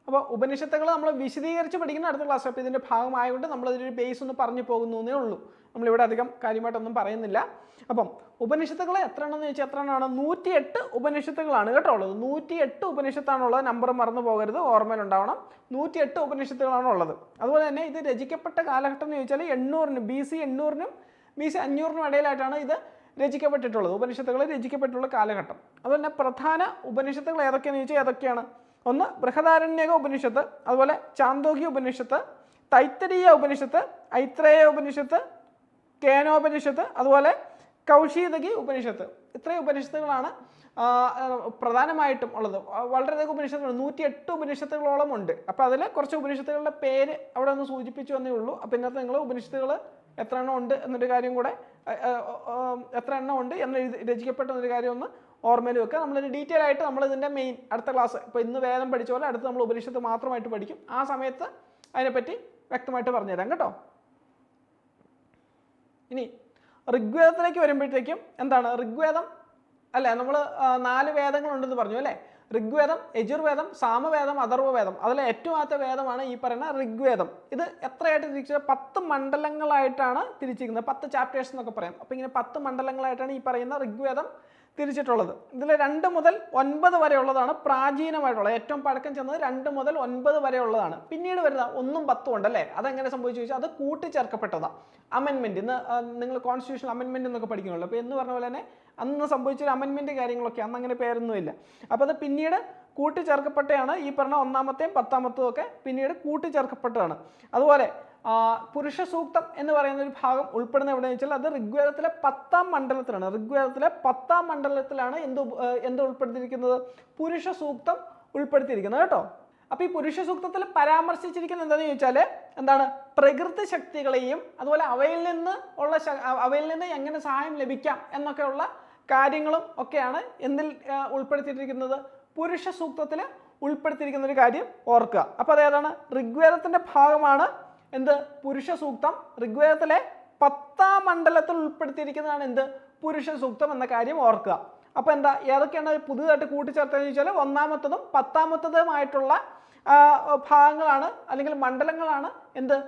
അപ്പോൾ ഉപനിഷത്തുകൾ നമ്മൾ വിശദീകരിച്ച് പഠിക്കുന്ന അടുത്ത ക്ലാസ്. അപ്പോൾ ഇതിൻ്റെ ഭാഗമായതുകൊണ്ട് നമ്മളതിൻ്റെ ബേസ് ഒന്ന് പറഞ്ഞു പോകുന്നേ ഉള്ളൂ. നമ്മളിവിടെ അധികം കാര്യമായിട്ടൊന്നും പറയുന്നില്ല. അപ്പം ഉപനിഷത്തുകൾ എത്ര എണ്ണം എന്ന് ചോദിച്ചാൽ എത്ര എണ്ണമാണ്? 108 ഉപനിഷത്തുകളാണ് കേട്ടോ ഉള്ളത്. 108 ഉപനിഷത്താണുള്ളത്. നമ്പർ മറന്നു പോകരുത്, ഓർമ്മയിലുണ്ടാവണം. 108 ഉപനിഷത്തുകളാണ് ഉള്ളത്. അതുപോലെ തന്നെ ഇത് രചിക്കപ്പെട്ട കാലഘട്ടം എന്ന് ചോദിച്ചാൽ 800 BC 800-നും BC 500-നും ഇടയിലായിട്ടാണ് ഇത് രചിക്കപ്പെട്ടിട്ടുള്ളത്. ഉപനിഷത്തുകൾ രചിക്കപ്പെട്ടുള്ള കാലഘട്ടം. അതുപോലെ തന്നെ പ്രധാന ഉപനിഷത്തുകൾ ഏതൊക്കെയാണെന്ന് ചോദിച്ചാൽ ഏതൊക്കെയാണ്? ഒന്ന് ബൃഹദാരണ്യക ഉപനിഷത്ത്, അതുപോലെ ചാന്തോക്യ ഉപനിഷത്ത്, തൈത്തരീയ ഉപനിഷത്ത്, ഐത്രേയ ഉപനിഷത്ത്, കേനോപനിഷത്ത്, അതുപോലെ കൗശീതകി ഉപനിഷത്ത്. ഇത്രയും ഉപനിഷത്തുകളാണ് പ്രധാനമായിട്ടും ഉള്ളത്. വളരെയധികം ഉപനിഷത്തുകൾ 108 ഉപനിഷത്തുകളോളം ഉണ്ട്. അപ്പോൾ അതിൽ കുറച്ച് ഉപനിഷത്തുകളുടെ പേര് അവിടെ ഒന്ന് സൂചിപ്പിച്ചു എന്നേ ഉള്ളൂ. അപ്പോൾ ഇന്നത്തെ നിങ്ങൾ ഉപനിഷത്തുകൾ എത്ര എണ്ണം ഉണ്ട് എന്നൊരു കാര്യം കൂടെ, എത്ര എണ്ണം ഉണ്ട് എന്ന് രചിക്കപ്പെട്ട എന്നൊരു കാര്യം ഒന്ന് ഓർമ്മയിൽ വെക്കുക. നമ്മളൊരു ഡീറ്റെയിൽ ആയിട്ട് നമ്മളിതിൻ്റെ മെയിൻ അടുത്ത ക്ലാസ്, ഇപ്പോൾ ഇന്ന് വേദം പഠിച്ച പോലെ അടുത്ത് നമ്മൾ ഉപനിഷത്ത് മാത്രമായിട്ട് പഠിക്കും. ആ സമയത്ത് അതിനെപ്പറ്റി വ്യക്തമായിട്ട് പറഞ്ഞുതരാം കേട്ടോ. ഇനി ഋഗ്വേദത്തിലേക്ക് വരുമ്പോഴത്തേക്കും എന്താണ്? ഋഗ്വേദം അല്ലേ, നമ്മൾ 4 വേദങ്ങളുണ്ടെന്ന് പറഞ്ഞു അല്ലേ? ഋഗ്വേദം, യജുർവേദം, സാമവേദം, അഥർവവേദം. അതിലെ ഏറ്റവും ആദ്യത്തെ വേദമാണ് ഈ പറയുന്ന ഋഗ്വേദം. ഇത് എത്രയായിട്ട് തിരിച്ചത്? 10 മണ്ഡലങ്ങളായിട്ടാണ് തിരിച്ചിരിക്കുന്നത്. 10 ചാപ്റ്റേഴ്സ് എന്നൊക്കെ പറയാം. അപ്പോൾ ഇങ്ങനെ 10 മണ്ഡലങ്ങളായിട്ടാണ് ഈ പറയുന്ന ഋഗ്വേദം തിരിച്ചിട്ടുള്ളത്. ഇതിൽ 2 മുതൽ 9 വരെ ഉള്ളതാണ് പ്രാചീനമായിട്ടുള്ളത്. ഏറ്റവും പഴക്കം ചെന്നത് 2 മുതൽ 9 വരെ ഉള്ളതാണ്. പിന്നീട് വരുന്ന 1ഉം 10ഉം ഉണ്ടല്ലേ, അതെങ്ങനെ സംഭവിച്ചു ചോദിച്ചാൽ അത് കൂട്ടിച്ചേർക്കപ്പെട്ടതാണ്. അമെൻമെന്റ്, ഇന്ന് നിങ്ങൾ കോൺസ്റ്റിറ്റ്യൂഷൻ അമെൻമെന്റ് എന്നൊക്കെ പഠിക്കുമല്ലോ. അപ്പോൾ എന്ന് പറഞ്ഞ പോലെ തന്നെ അന്ന് സംഭവിച്ചൊരു അമെൻമെന്റ് കാര്യങ്ങളൊക്കെ, അന്ന് അങ്ങനെ പേരൊന്നുമില്ല. അപ്പോൾ അത് പിന്നീട് കൂട്ടിച്ചേർക്കപ്പെട്ടതാണ്. ഈ പറഞ്ഞ 1ാമത്തെയും 10ാമത്തെയും ഒക്കെ പിന്നീട് കൂട്ടിച്ചേർക്കപ്പെട്ടതാണ്. അതുപോലെ പുരുഷ സൂക്തം എന്ന് പറയുന്ന ഒരു ഭാഗം ഉൾപ്പെടുന്ന എവിടെയെന്ന് വെച്ചാൽ അത് ഋഗ്വേദത്തിലെ 10ാം മണ്ഡലത്തിലാണ്. ഋഗ്വേദത്തിലെ 10ാം മണ്ഡലത്തിലാണ് എന്ത് ഉൾപ്പെടുത്തിയിരിക്കുന്നത്? പുരുഷ സൂക്തം ഉൾപ്പെടുത്തിയിരിക്കുന്നത് കേട്ടോ. അപ്പോൾ ഈ പുരുഷ സൂക്തത്തിൽ പരാമർശിച്ചിരിക്കുന്നത് എന്താണെന്ന് ചോദിച്ചാൽ എന്താണ്? പ്രകൃതി ശക്തികളെയും അതുപോലെ അവയിൽ നിന്ന് എങ്ങനെ സഹായം ലഭിക്കാം എന്നൊക്കെയുള്ള കാര്യങ്ങളും ഒക്കെയാണ് എന്തിൽ ഉൾപ്പെടുത്തിയിരിക്കുന്നത്? പുരുഷ സൂക്തത്തിൽ ഉൾപ്പെടുത്തിയിരിക്കുന്ന ഒരു കാര്യം ഓർക്കുക. അപ്പോൾ അതേതാണ്? ഋഗ്വേദത്തിന്റെ ഭാഗമാണ് എന്ത്? പുരുഷ സൂക്തം. ഋഗ്വേദത്തിലെ 10ാം മണ്ഡലത്തിൽ ഉൾപ്പെടുത്തിയിരിക്കുന്നതാണ് എന്ത്? പുരുഷ സൂക്തം എന്ന കാര്യം ഓർക്കുക. അപ്പോൾ എന്താ, ഏതൊക്കെയാണ് പുതുതായിട്ട് കൂട്ടിച്ചേർത്തതെന്ന് ചോദിച്ചാൽ 1ാമത്തതും 10ാമത്തതുമായിട്ടുള്ള ഭാഗങ്ങളാണ് അല്ലെങ്കിൽ മണ്ഡലങ്ങളാണ് എന്ത്?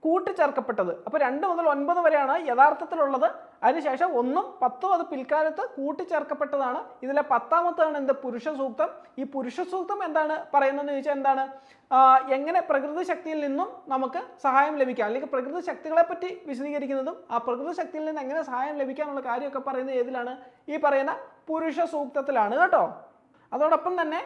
കൂട്ടിച്ചേർക്കപ്പെട്ടത്. അപ്പോൾ 2 മുതൽ 9 വരെയാണ് യഥാർത്ഥത്തിലുള്ളത്. അതിനുശേഷം 1ഉം 10ഉം അത് പിൽക്കാലത്ത് കൂട്ടിച്ചേർക്കപ്പെട്ടതാണ്. ഇതിലെ 10ാമത്താണ് എന്ത്? പുരുഷ സൂക്തം. ഈ പുരുഷ സൂക്തം എന്താണ് പറയുന്നതെന്ന് ചോദിച്ചാൽ എന്താണ്? എങ്ങനെ പ്രകൃതി ശക്തിയിൽ നിന്നും നമുക്ക് സഹായം ലഭിക്കാം, അല്ലെങ്കിൽ പ്രകൃതി ശക്തികളെ പറ്റി വിശദീകരിക്കുന്നതും ആ പ്രകൃതി ശക്തിയിൽ നിന്ന് എങ്ങനെ സഹായം ലഭിക്കാനുള്ള കാര്യമൊക്കെ പറയുന്നത് ഏതിലാണ്? ഈ പറയുന്ന പുരുഷ സൂക്തത്തിലാണ് കേട്ടോ. അതോടൊപ്പം തന്നെ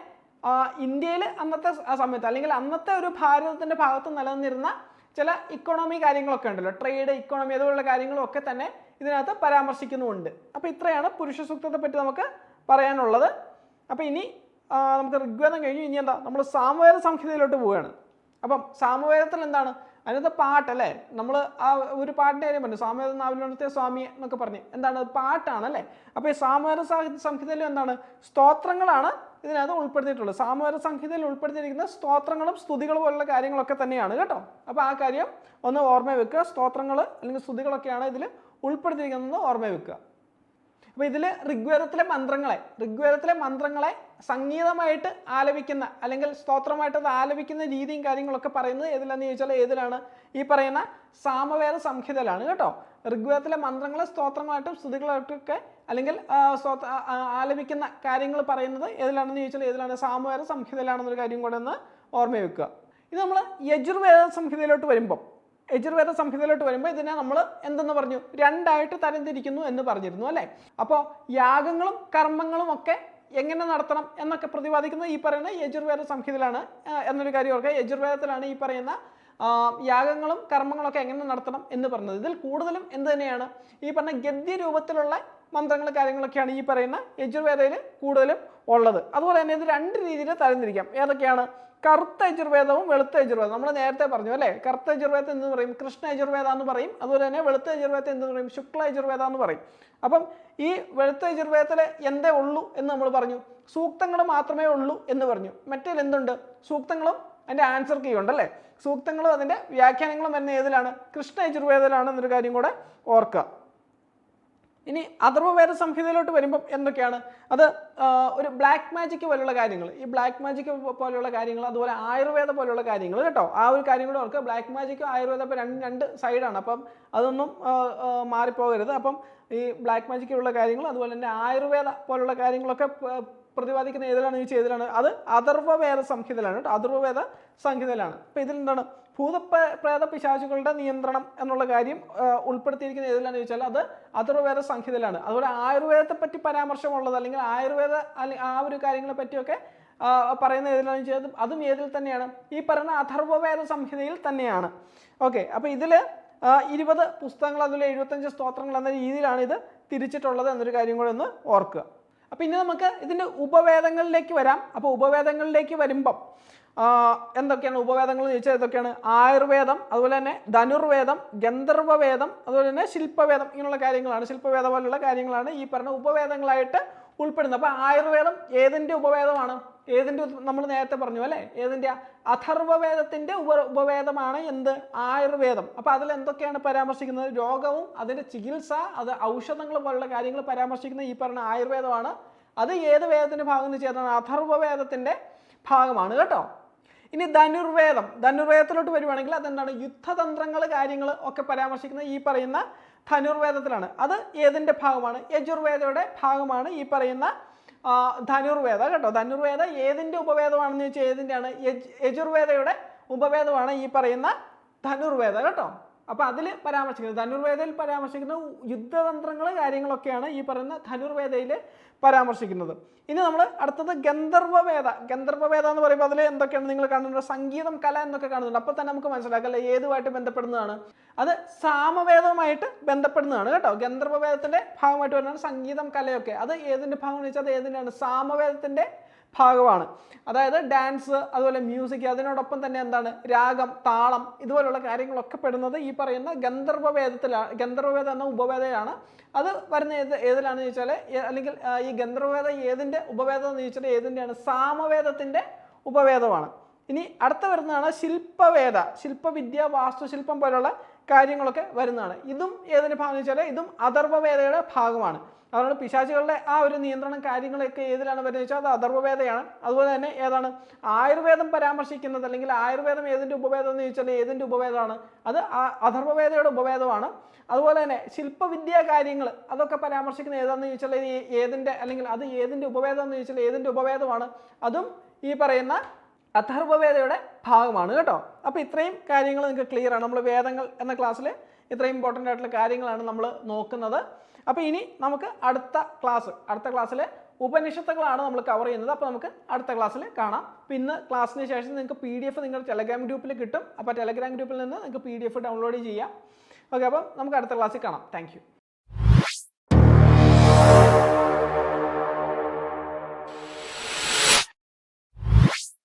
ഇന്ത്യയിൽ അന്നത്തെ സമയത്ത് അല്ലെങ്കിൽ അന്നത്തെ ഒരു ഭാരതത്തിന്റെ ഭാഗത്ത് നിലനിന്നിരുന്ന ചില ഇക്കോണമി കാര്യങ്ങളൊക്കെ ഉണ്ടല്ലോ, ട്രേഡ്, ഇക്കോണമി, അതുപോലുള്ള കാര്യങ്ങളൊക്കെ തന്നെ ഇതിനകത്ത് പരാമർശിക്കുന്നുമുണ്ട്. അപ്പോൾ ഇത്രയാണ് പുരുഷ സൂക്തത്തെ പറ്റി നമുക്ക് പറയാനുള്ളത്. അപ്പോൾ ഇനി നമുക്ക് ഋഗ്വേദം കഴിഞ്ഞു. ഇനി എന്താ, നമ്മൾ സാമവേദ സംഹിതയിലോട്ട് പോവുകയാണ്. അപ്പം സാമവേദത്തിൽ എന്താണ്? അതിനകത്ത് പാട്ടല്ലേ, നമ്മൾ ആ ഒരു പാട്ടിൻ്റെ കാര്യം പറഞ്ഞു, സാമവേദ നാവിലുണർത്തിയ സ്വാമി എന്നൊക്കെ പറഞ്ഞ് എന്താണ്? പാട്ടാണല്ലേ. അപ്പോൾ ഈ സാമവേദ സംഹിതയിലും എന്താണ്? സ്തോത്രങ്ങളാണ് ഇതിനകത്ത് ഉൾപ്പെടുത്തിയിട്ടുള്ളത്. സാമവേദ സംഹിതയിൽ ഉൾപ്പെടുത്തിയിരിക്കുന്ന സ്തോത്രങ്ങളും സ്തുതികളും പോലുള്ള കാര്യങ്ങളൊക്കെ തന്നെയാണ് കേട്ടോ. അപ്പോൾ ആ കാര്യം ഒന്ന് ഓർമ്മ വെക്കുക. സ്തോത്രങ്ങൾ അല്ലെങ്കിൽ സ്തുതികളൊക്കെയാണ് ഇതിൽ ഉൾപ്പെടുത്തിയിരിക്കുന്നത്, ഓർമ്മ വെക്കുക. അപ്പോൾ ഇതിൽ ഋഗ്വേദത്തിലെ മന്ത്രങ്ങളെ സംഗീതമായിട്ട് ആലപിക്കുന്ന അല്ലെങ്കിൽ സ്തോത്രമായിട്ട് അത് ആലപിക്കുന്ന രീതിയും കാര്യങ്ങളൊക്കെ പറയുന്നത് ഏതിലാണെന്ന് ചോദിച്ചാൽ ഏതിലാണ്? ഈ പറയുന്ന സാമവേദ സംഹിതയിലാണ് കേട്ടോ. ഋഗ്വേദത്തിലെ മന്ത്രങ്ങളെ സ്തോത്രങ്ങളായിട്ടും സ്തുതികളായിട്ടൊക്കെ അല്ലെങ്കിൽ ആലപിക്കുന്ന കാര്യങ്ങൾ പറയുന്നത് ഏതിലാണെന്ന് ചോദിച്ചാൽ ഏതിലാണ്? സാമവേദ സംഹിതയിലാണെന്നൊരു കാര്യം കൂടെ ഒന്ന് ഓർമ്മ വെക്കുക. ഇത് നമ്മൾ യജുർവേദ സംഹിതയിലോട്ട് വരുമ്പോൾ ഇതിനെ നമ്മൾ എന്തെന്ന് പറഞ്ഞു? 2ആയിട്ട് തരംതിരിക്കുന്നു എന്ന് പറഞ്ഞിരുന്നു അല്ലേ. അപ്പോൾ യാഗങ്ങളും കർമ്മങ്ങളും ഒക്കെ എങ്ങനെ നടത്തണം എന്നൊക്കെ പ്രതിപാദിക്കുന്നത് ഈ പറയുന്ന യജുർവേദ സംഹിതയിലാണ് എന്നൊരു കാര്യം ഓർക്കുക. യജുർവേദത്തിലാണ് ഈ പറയുന്ന യാഗങ്ങളും കർമ്മങ്ങളൊക്കെ എങ്ങനെ നടത്തണം എന്ന് പറഞ്ഞത്. ഇതിൽ കൂടുതലും എന്ത് തന്നെയാണ്? ഈ പറഞ്ഞ ഗദ്യ രൂപത്തിലുള്ള മന്ത്രങ്ങൾ കാര്യങ്ങളൊക്കെയാണ് ഈ പറയുന്ന യജുർവേദയിൽ കൂടുതലും ഉള്ളത്. അതുപോലെ തന്നെ ഇത് 2 രീതിയിൽ തരംതിരിക്കാം. ഏതൊക്കെയാണ്? കറുത്ത യജുർവേദവും വെളുത്ത യജുർവേദം. നമ്മൾ നേരത്തെ പറഞ്ഞു അല്ലേ. കറുത്ത യജുർവേദം എന്ന് പറയും കൃഷ്ണ യജുർവേദ എന്ന് പറയും. അതുപോലെ തന്നെ വെളുത്ത യജുർവേദം എന്ന് പറയും ശുക്ല യജുർവേദ എന്ന് പറയും. അപ്പം ഈ വെളുത്ത യജുർവേദത്തിൽ എന്തേ ഉള്ളൂ എന്ന് നമ്മൾ പറഞ്ഞു? സൂക്തങ്ങൾ മാത്രമേ ഉള്ളൂ എന്ന് പറഞ്ഞു. മറ്റേൽ എന്തുണ്ട്? സൂക്തങ്ങളും അതിൻ്റെ ആൻസർ കീ ഉണ്ടല്ലേ. സൂക്തങ്ങളും അതിൻ്റെ വ്യാഖ്യാനങ്ങളും വരുന്ന ഏതിലാണ്? കൃഷ്ണ യജുർവേദത്തിലാണ് എന്നൊരു കാര്യം കൂടെ ഓർക്കുക. ഇനി അഥർവവേദ സംഹിതയിലോട്ട് വരുമ്പം എന്തൊക്കെയാണ്? അത് ഒരു ബ്ലാക്ക് മാജിക് പോലുള്ള കാര്യങ്ങൾ, ഈ ബ്ലാക്ക് മാജിക് പോലെയുള്ള കാര്യങ്ങൾ, അതുപോലെ ആയുർവേദ പോലുള്ള കാര്യങ്ങൾ കേട്ടോ. ആ ഒരു കാര്യം കൂടെ ഓർക്കുക. ബ്ലാക്ക് മാജിക്കും ആയുർവേദം ഇപ്പോൾ രണ്ട് സൈഡാണ്. അപ്പം അതൊന്നും മാറിപ്പോകരുത്. അപ്പം ഈ ബ്ലാക്ക് മാജിക് പോലുള്ള കാര്യങ്ങൾ അതുപോലെ തന്നെ ആയുർവേദ പോലുള്ള കാര്യങ്ങളൊക്കെ പ്രതിപാദിക്കുന്ന ഏതിലാണ് ചോദിച്ചാൽ ഏതിലാണ്? അത് അഥർവവേദ സംഹിതയിലാണ് കേട്ടോ. അഥർവവേദ സംഹിതയിലാണ്. അപ്പോൾ ഇതിലെന്താണ്? ഭൂതപ്രേത പിശാചുകളുടെ നിയന്ത്രണം എന്നുള്ള കാര്യം ഉൾപ്പെടുത്തിയിരിക്കുന്ന ഏതിലാണെന്ന് ചോദിച്ചാൽ അത് അഥർവവേദ സംഹിതയിലാണ്. അതുപോലെ ആയുർവേദത്തെ പറ്റി പരാമർശമുള്ളത് അല്ലെങ്കിൽ ആയുർവേദ ആ ഒരു കാര്യങ്ങളെ പറ്റിയൊക്കെ പറയുന്ന ഏതിലാണെന്ന് ചോദിച്ചാൽ അതും ഏതിൽ തന്നെയാണ്? ഈ പറയുന്ന അഥർവവേദ സംഹിതയിൽ തന്നെയാണ്. ഓക്കെ. അപ്പോൾ ഇതിൽ 20 പുസ്തകങ്ങൾ അതുപോലെ 75 സ്തോത്രങ്ങൾ എന്ന രീതിയിലാണ് ഇത് തിരിച്ചിട്ടുള്ളത് എന്നൊരു കാര്യം കൂടെ ഒന്ന് ഓർക്കുക. അപ്പോൾ ഇനി നമുക്ക് ഇതിൻ്റെ ഉപവേദങ്ങളിലേക്ക് വരാം. അപ്പോൾ ഉപവേദങ്ങളിലേക്ക് വരുമ്പം എന്തൊക്കെയാണ് ഉപവേദങ്ങൾ എന്ന് ചോദിച്ചാൽ ഇതൊക്കെയാണ്? ആയുർവേദം, അതുപോലെ തന്നെ ധനുർവേദം, ഗന്ധർവവേദം, അതുപോലെ തന്നെ ശില്പവേദം, ഇങ്ങനെയുള്ള കാര്യങ്ങളാണ്. ശില്പവേദം പോലുള്ള കാര്യങ്ങളാണ് ഈ പറഞ്ഞ ഉപവേദങ്ങളായിട്ട് ഉൾപ്പെടുന്നത്. അപ്പോൾ ആയുർവേദം ഏതിൻ്റെ ഉപവേദമാണ്? ഏതിൻ്റെ? നമ്മൾ നേരത്തെ പറഞ്ഞു അല്ലേ, ഏതിൻ്റെ? അഥർവവേദത്തിൻ്റെ ഉപവേദമാണ് എന്ത്? ആയുർവേദം. അപ്പോൾ അതിൽ എന്തൊക്കെയാണ് പരാമർശിക്കുന്നത്? രോഗവും അതിൻ്റെ ചികിത്സ, അത് ഔഷധങ്ങൾ പോലുള്ള കാര്യങ്ങൾ പരാമർശിക്കുന്ന ഈ പറഞ്ഞ ആയുർവേദമാണ്. അത് ഏത് വേദത്തിൻ്റെ ഭാഗം എന്ന് വെച്ചാൽ അഥർവവേദത്തിൻ്റെ ഭാഗമാണ് കേട്ടോ. ഇനി ധനുർവേദത്തിലോട്ട് വരുവാണെങ്കിൽ അതെന്താണ്, യുദ്ധതന്ത്രങ്ങൾ കാര്യങ്ങൾ ഒക്കെ പരാമർശിക്കുന്ന ഈ പറയുന്ന ധനുർവേദത്തിലാണ്. അത് ഏതിൻ്റെ ഭാഗമാണ്, യജുർവേദയുടെ ഭാഗമാണ് ഈ പറയുന്ന ധനുർവേദ കേട്ടോ. ധനുർവേദ ഏതിൻ്റെ ഉപവേദമാണെന്ന് ചോദിച്ചാൽ ഏതിൻ്റെയാണ്, യജുർവേദയുടെ ഉപവേദമാണ് ഈ പറയുന്ന ധനുർവേദ കേട്ടോ. അപ്പോൾ അതിൽ പരാമർശിക്കുന്നത്, ധനുർവേദയിൽ പരാമർശിക്കുന്ന യുദ്ധതന്ത്രങ്ങൾ കാര്യങ്ങളൊക്കെയാണ് ഈ പറയുന്ന ധനുർവേദയിൽ പരാമർശിക്കുന്നത്. ഇനി നമ്മൾ അടുത്തത് ഗന്ധർവവേദ എന്ന് പറയുമ്പോൾ അതിൽ എന്തൊക്കെയാണ് നിങ്ങൾ കാണുന്നത്, സംഗീതം, കല എന്നൊക്കെ കാണുന്നുണ്ട്. അപ്പോൾ തന്നെ നമുക്ക് മനസ്സിലാക്കല്ലേ ഏതുമായിട്ട് ബന്ധപ്പെടുന്നതാണ്, അത് സാമവേദവുമായിട്ട് ബന്ധപ്പെടുന്നതാണ് കേട്ടോ. ഗന്ധർവവേദത്തിൻ്റെ ഭാഗമായിട്ട് വരുന്നതാണ് സംഗീതം, കലയൊക്കെ. അത് ഏതിൻ്റെ ഭാഗമെന്ന് വെച്ചാൽ അത് ഏതിൻ്റെയാണ്, സാമവേദത്തിൻ്റെ ഭാഗമാണ്. അതായത് ഡാൻസ്, അതുപോലെ മ്യൂസിക്, അതിനോടൊപ്പം തന്നെ എന്താണ്, രാഗം, താളം, ഇതുപോലുള്ള കാര്യങ്ങളൊക്കെ പെടുന്നത് ഈ പറയുന്ന ഗന്ധർവവേദത്തിലാണ്. ഗന്ധർവവേദം എന്ന ഉപവേദയാണ്. അത് വരുന്ന ഏതിലാണെന്ന് ചോദിച്ചാൽ, അല്ലെങ്കിൽ ഈ ഗന്ധർവവേദ ഏതിൻ്റെ ഉപവേദം എന്ന് ചോദിച്ചാൽ ഏതിൻ്റെയാണ്, സാമവേദത്തിൻ്റെ ഉപവേദമാണ്. ഇനി അടുത്ത വരുന്നതാണ് ശില്പവേദ. ശില്പവിദ്യ, വാസ്തുശില്പം പോലുള്ള കാര്യങ്ങളൊക്കെ വരുന്നതാണ്. ഇതും ഏതിൻ്റെ ഭാഗം എന്ന് വെച്ചാൽ ഇതും അഥർവവേദയുടെ ഭാഗമാണ്. അതുകൊണ്ട് പിശാചുകളുടെ ആ ഒരു നിയന്ത്രണം കാര്യങ്ങളൊക്കെ ഏതിലാണ് വരുന്നത് വെച്ചാൽ അത് അഥർവവേദയാണ്. അതുപോലെ തന്നെ ഏതാണ്, ആയുർവേദം പരാമർശിക്കുന്നത്, അല്ലെങ്കിൽ ആയുർവേദം ഏതിൻ്റെ ഉപവേദം എന്ന് ചോദിച്ചാൽ ഏതിൻ്റെ ഉപവേദമാണ്, അത് അഥർവവേദയുടെ ഉപവേദമാണ്. അതുപോലെ തന്നെ ശില്പവിദ്യ കാര്യങ്ങൾ അതൊക്കെ പരാമർശിക്കുന്ന ഏതാണെന്ന് ചോദിച്ചാൽ ഏതിൻ്റെ, അല്ലെങ്കിൽ അത് ഏതിൻ്റെ ഉപവേദം എന്ന് ചോദിച്ചാൽ ഏതിൻ്റെ ഉപവേദമാണ്, അതും ഈ പറയുന്ന അഥർവവേദയുടെ ഭാഗമാണ് കേട്ടോ. അപ്പോൾ ഇത്രയും കാര്യങ്ങൾ നിങ്ങൾക്ക് ക്ലിയർ ആണ്. നമ്മൾ വേദങ്ങൾ എന്ന ക്ലാസ്സിൽ ഇത്രയും ഇമ്പോർട്ടൻ്റ് ആയിട്ടുള്ള കാര്യങ്ങളാണ് നമ്മൾ നോക്കുന്നത്. അപ്പോൾ ഇനി നമുക്ക് അടുത്ത ക്ലാസ്സിൽ ഉപനിഷത്തുകളാണ് നമ്മൾ കവർ ചെയ്യുന്നത്. അപ്പോൾ നമുക്ക് അടുത്ത ക്ലാസ്സിൽ കാണാം. പിന്നെ ക്ലാസ്സിന് ശേഷം നിങ്ങൾക്ക് PDF നിങ്ങളുടെ ടെലഗ്രാം ഗ്രൂപ്പിൽ കിട്ടും. അപ്പോൾ ടെലഗ്രാം ഗ്രൂപ്പിൽ നിന്ന് നിങ്ങൾക്ക് PDF ഡൗൺലോഡ് ചെയ്യാം. ഓക്കെ, അപ്പം നമുക്ക് അടുത്ത ക്ലാസ്സിൽ കാണാം. താങ്ക്